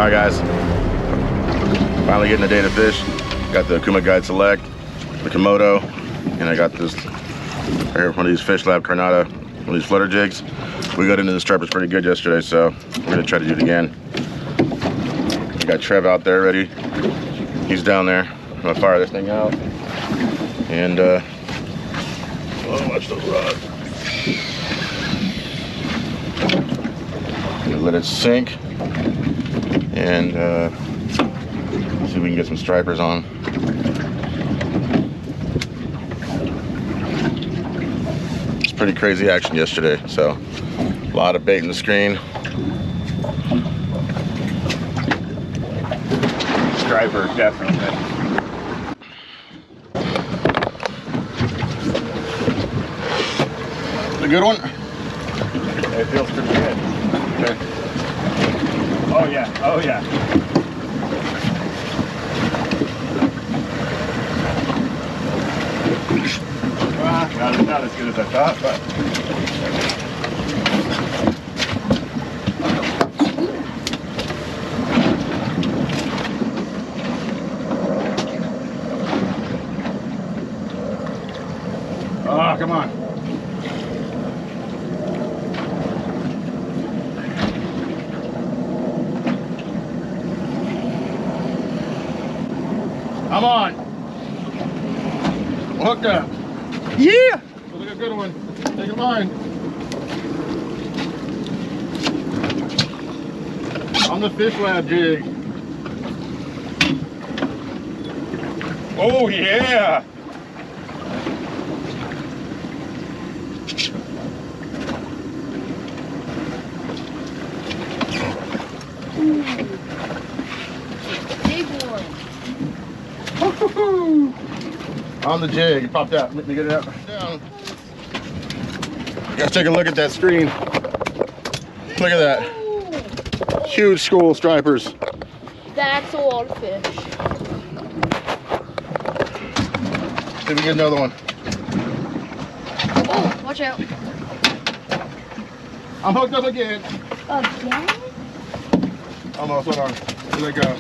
Alright guys, finally getting a day to fish. Got the Kuma Guide Select, the Komodo, and I got this right here, one of these Fish Lab Canada, one of these flutter jigs. We got into the stripers pretty good yesterday, so we're gonna try to do it again. We got Trev out there ready. He's down there. I'm gonna fire this thing out. And oh, watch the rod. Gonna let it sink and see if we can get some stripers on. It's pretty crazy action yesterday, so a lot of bait in the screen. Striper, definitely. A good one? It feels pretty good. Okay. Oh yeah, oh yeah. Not as good as I thought, but oh, come on. Come on. Hooked up. Yeah! Look at a good one. Take a line. On the Fish Lab jig. Oh yeah! Big one. On the jig, it popped out. Let me get it up. Down. You guys take a look at that screen. Look at that. Huge school stripers. That's a lot of fish. See if we can get another one. Oh, watch out. I'm hooked up again. Again? Almost, hold on. There they go.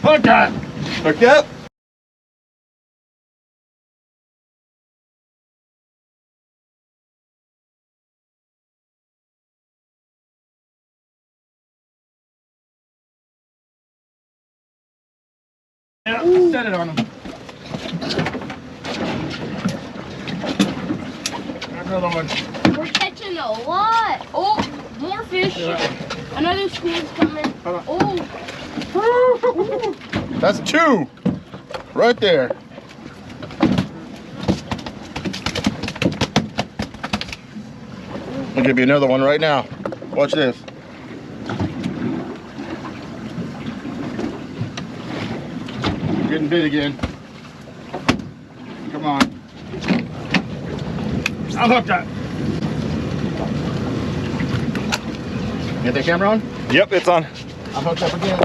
Hooked up! Hooked up? Yeah, set it on him. Another one. We're catching a lot. Oh, more fish. Yeah. Another school's coming. Oh. That's two. Right there. I'll give you another one right now. Watch this. Getting bit again. Come on. I'm hooked up. Get that camera on? Yep, it's on. I'm hooked up again.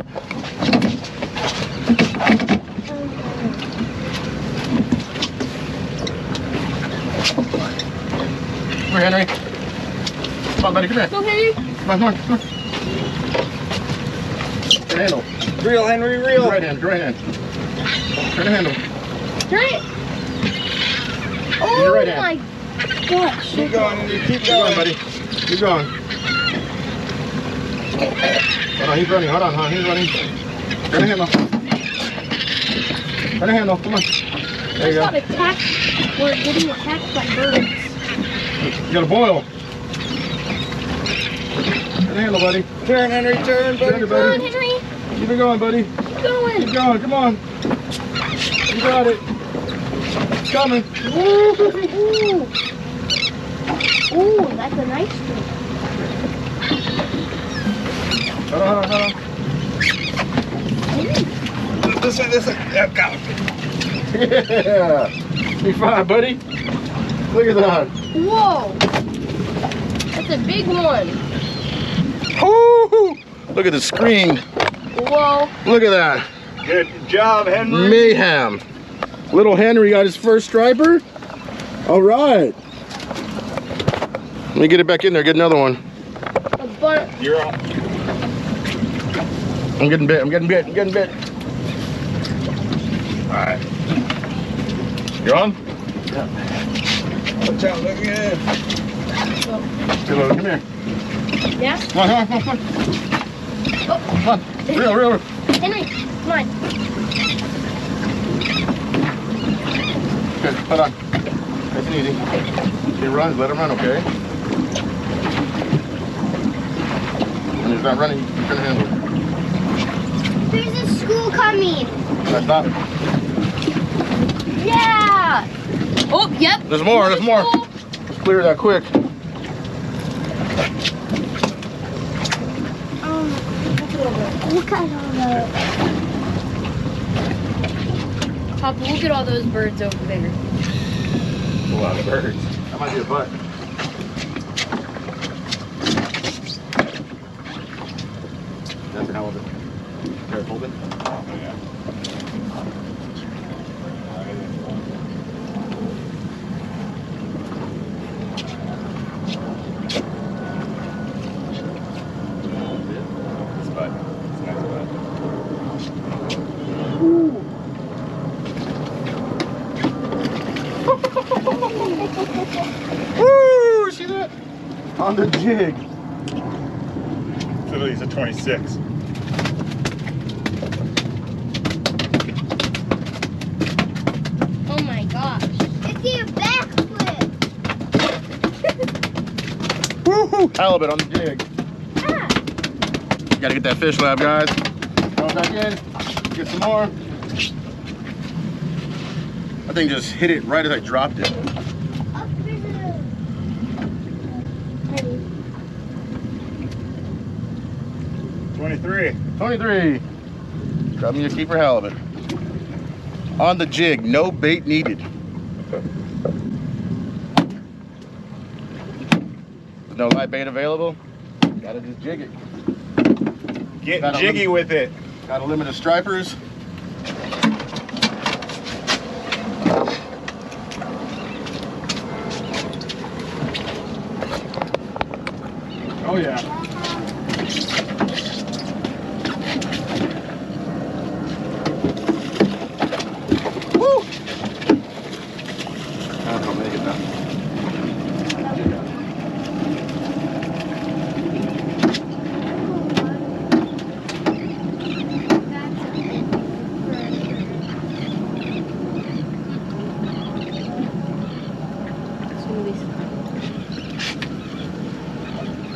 Come here, Henry. Come on, buddy, come here. Go, Henry. Come on, come on, come on. Turn the handle. Reel, Henry, reel. Right hand, right hand. Turn the handle. Turn it. Oh your right hand. my gosh. Keep going, Henry, keep Keep going, going. buddy. Keep going. Hold on, he's running. Hold on, he's running. Turn the handle. Turn the handle. Come on. There you go. Got attacked. We're getting attacked by birds. You got a boil. Turn the handle, buddy. Turn, Henry, turn, buddy. Turn it, Come on, buddy. Henry. Keep it going, buddy. Keep going. Keep going. Come on. You got it. It's coming. Ooh. Ooh, that's a nice one. Hold on, hold on, hold on. This way. Yeah, got it. Yeah. Be fine, buddy. Look at that. Whoa. That's a big one. Woo-hoo. Look at the screen. Whoa. Look at that. Good job, Henry. Mayhem. Little Henry got his first striper. All right. Let me get it back in there, get another one. You're on. I'm getting bit, I'm getting bit, I'm getting bit. All right. You on? Yeah. Watch out, look at it. Come here. Yeah? Come on, come on, come on. Oh. Come on. Reel. Henry, come on. Good, hold on. Nice and easy. He runs, let him run, okay? When he's not running, you can handle it. There's a school coming. That's not. Yeah. Oh, yep. There's more, there's more. Let's clear that quick. Look at all that. Papa, look at all those birds over there. A lot of birds. That might be a butt. That's an halibut. Here, hold it. This butt. It's a nice butt. Woo! See that? On the jig. Literally, it's a 26. Oh my gosh. It's your backflip. Woo! Halibut on the jig. Ah. Gotta get that fish lab, guys. Throw it back in. Get some more. I think just hit it right as I dropped it. 23. 23. Grab me a keeper halibut. On the jig, no bait needed. With no light bait available, gotta just jig it. Get jiggy with it. Got a limit of stripers. Oh yeah. Woo! I'll make it now.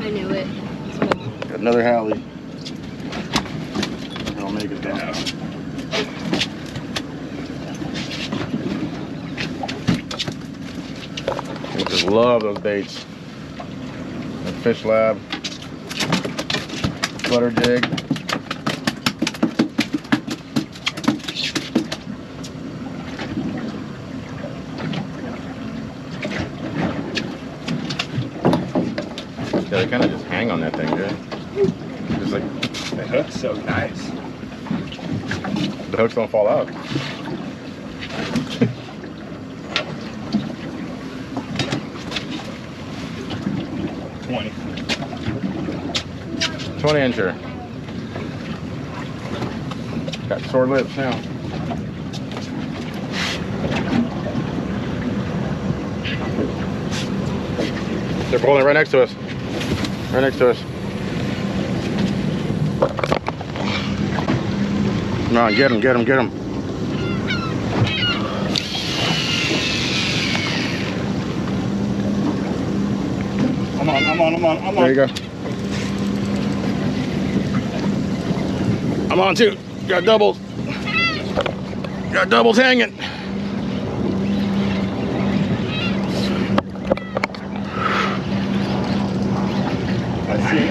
I knew it. Got another Hallie. I'll make it down. I just love those baits. That fish lab, flutter jig. Yeah, they kind of just hang on that thing, dude. Just like The hook's so nice. the hooks don't fall out. $20. 20 incher. Got sore lips now. They're pulling right next to us. Right next to us. Come on, get him, get him, get him. I'm on. There you go. I'm on too. Got doubles. Got doubles hanging.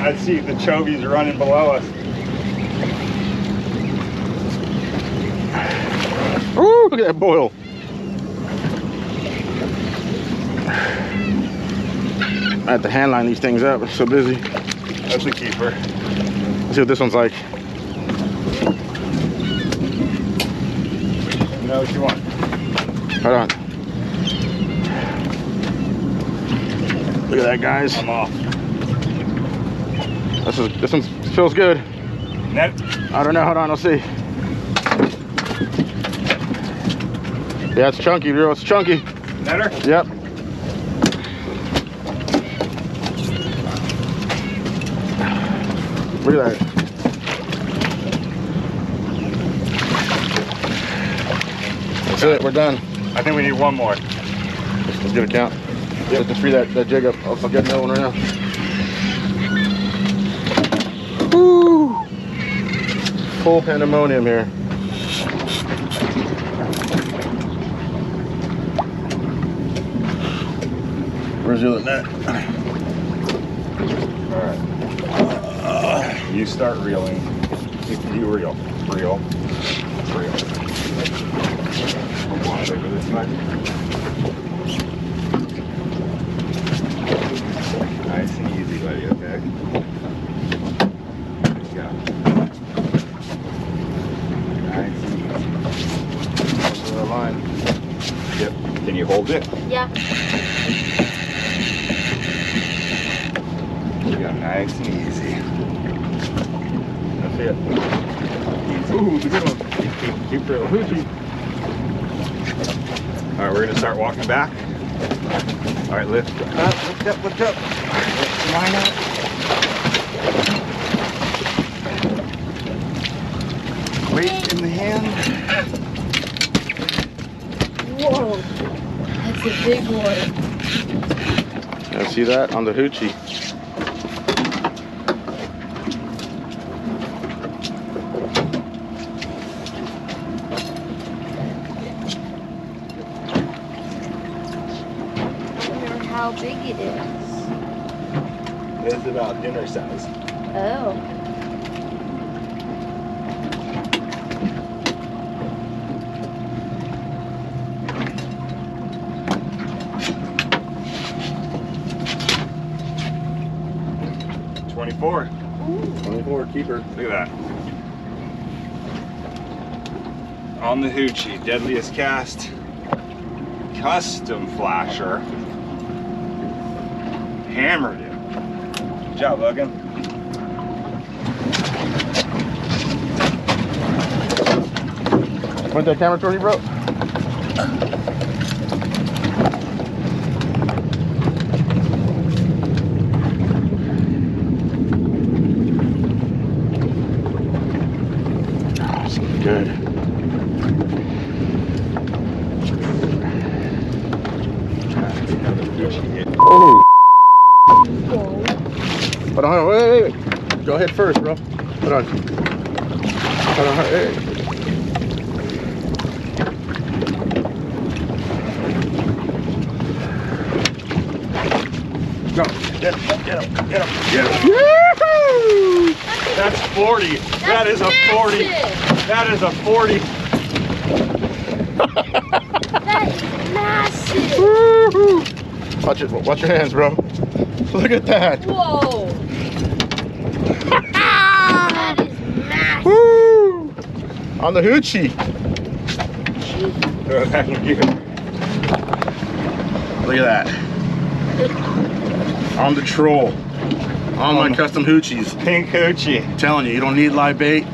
I see the chovies running below us. Ooh, look at that boil. I have to hand line these things up. I'm so busy. That's a keeper. Let's see what this one's like. know what you want. Hold on. Look at that, guys. I'm off. This one feels good. Net. I don't know. Hold on. I'll see. Yeah, it's chunky, bro. It's chunky. Netter? Yep. Look at that. That's it. We're done. I think we need one more. Let's get a count. Yep. Just free that jig up. I'll get another one right now. Woo! Full pandemonium here. Where's the other net? Alright. You start reeling. You reel. Reel. Reel. Over this side. Nice and easy, buddy, okay? There you go. Nice and easy. Over the line. Yep. Can you hold it? Yeah. Yeah, nice and easy. That's it. Easy. Ooh, it's a good one. Keep reeling. All right, we're gonna start walking back. All right, lift up, lift up, lift up. Line up. Weight in the hand. Whoa. That's a big one. Yeah, see that on the hoochie. How big it is. It's about dinner size. Oh. $24. 24 keeper. Look at that. On the hoochie, Deadliest Kast custom flasher. Hammered it. Good job, Logan. Point that camera toward you, bro. That's good. Oh. Hold on, wait. Go ahead first, bro. Hold on. Hey. Go. Get him. Woo-hoo! That's 40. That is a 40. That is a 40. That is massive. Woo-hoo! Watch your hands, bro. Look at that. Whoa. That is massive. Woo! On the hoochie. Look at that. On the troll. On my custom hoochies. Pink hoochie. I'm telling you, you don't need live bait.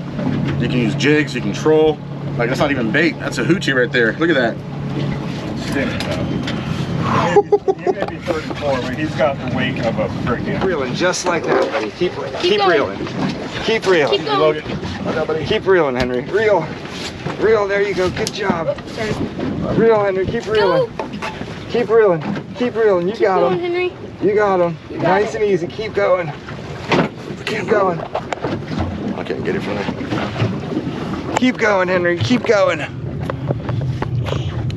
You can use jigs, you can troll. Like, that's not even bait. That's a hoochie right there. Look at that. He may be 34, but he's got the weight of a freaking. Reeling just like that, buddy. Keep going. reeling. Keep reeling. Keep going. Keep reeling, Henry. Reel. There you go. Good job. Oh, sorry. Reel, Henry. Keep reeling. Keep reeling. Keep reeling. You got Going, him. Henry. You got him. You got Nice it. and easy. Keep going. Keep going. I can't get it from there. Keep going, Henry. Keep going.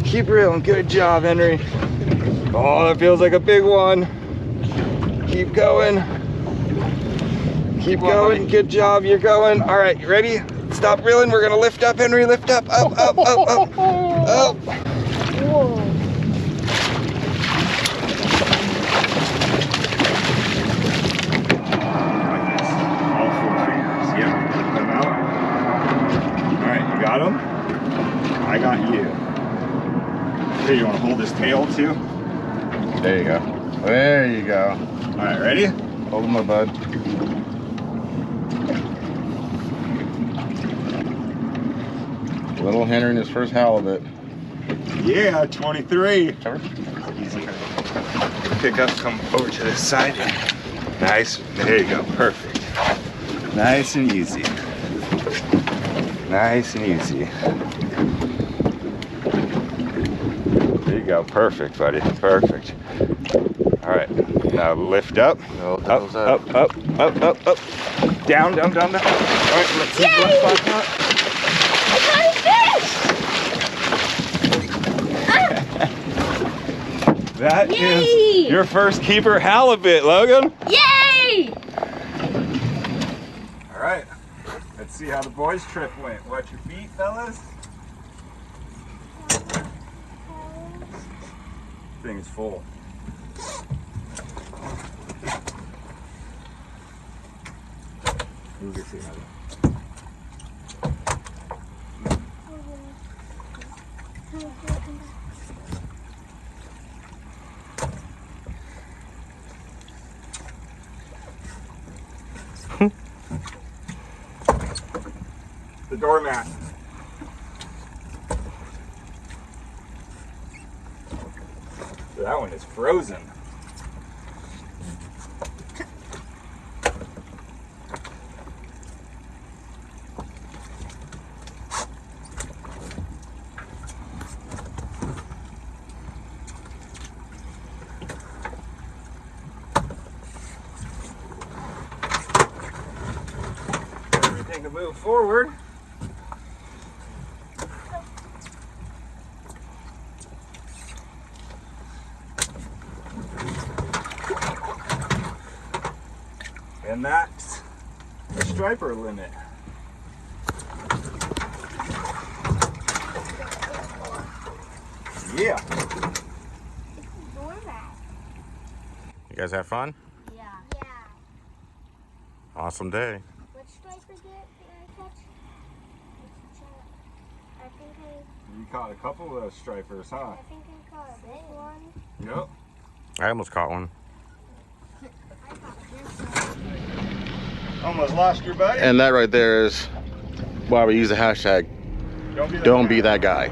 Keep reeling. Good job, Henry. Oh, that feels like a big one. Keep going. Keep going. Good job. You're going. All right, you ready? Stop reeling. We're going to lift up, Henry. Lift up. Up. Whoa. All 4 fingers. Yep. Put them out. All right, you got them? I got you. Here, you want to hold his tail too? There you go. There you go. All right, ready? Hold him, my bud. Little Henry in his first halibut. Yeah, 23. Trevor? Easy. Pick up, come over to this side. Nice. There you go. Perfect. Nice and easy. Nice and easy. There you go. Perfect, buddy. Perfect. All right. Now lift up. Up, up, up, up, up, up. Down, down, down, down. All right. Let's see the left spot out. I got a fish! That Yay! is your first keeper halibut, Logan. Yay! All right. Let's see how the boys' trip went. Watch your feet, fellas. Thing's full. Move your feet out of there. The doormat. So that one is frozen. Everything to move forward. And that's the striper limit. Yeah. You guys have fun? Yeah. Awesome day. What striper did I catch? I think You caught a couple of those stripers, huh? I caught this one. Yep. I almost caught one. Almost lost your buddy. And that right there is why we use the hashtag, don't be that guy.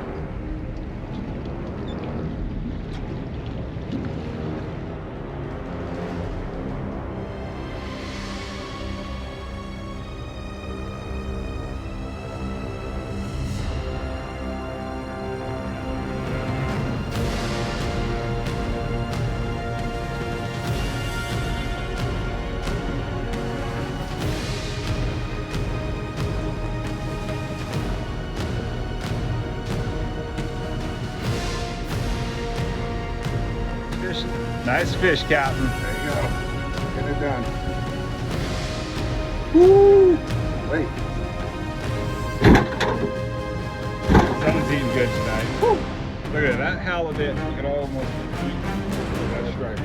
Nice fish, Captain. There you go. Get it done. Woo! Wait. Someone's eating good tonight. Woo. Look at that halibut. You can almost eat that striper.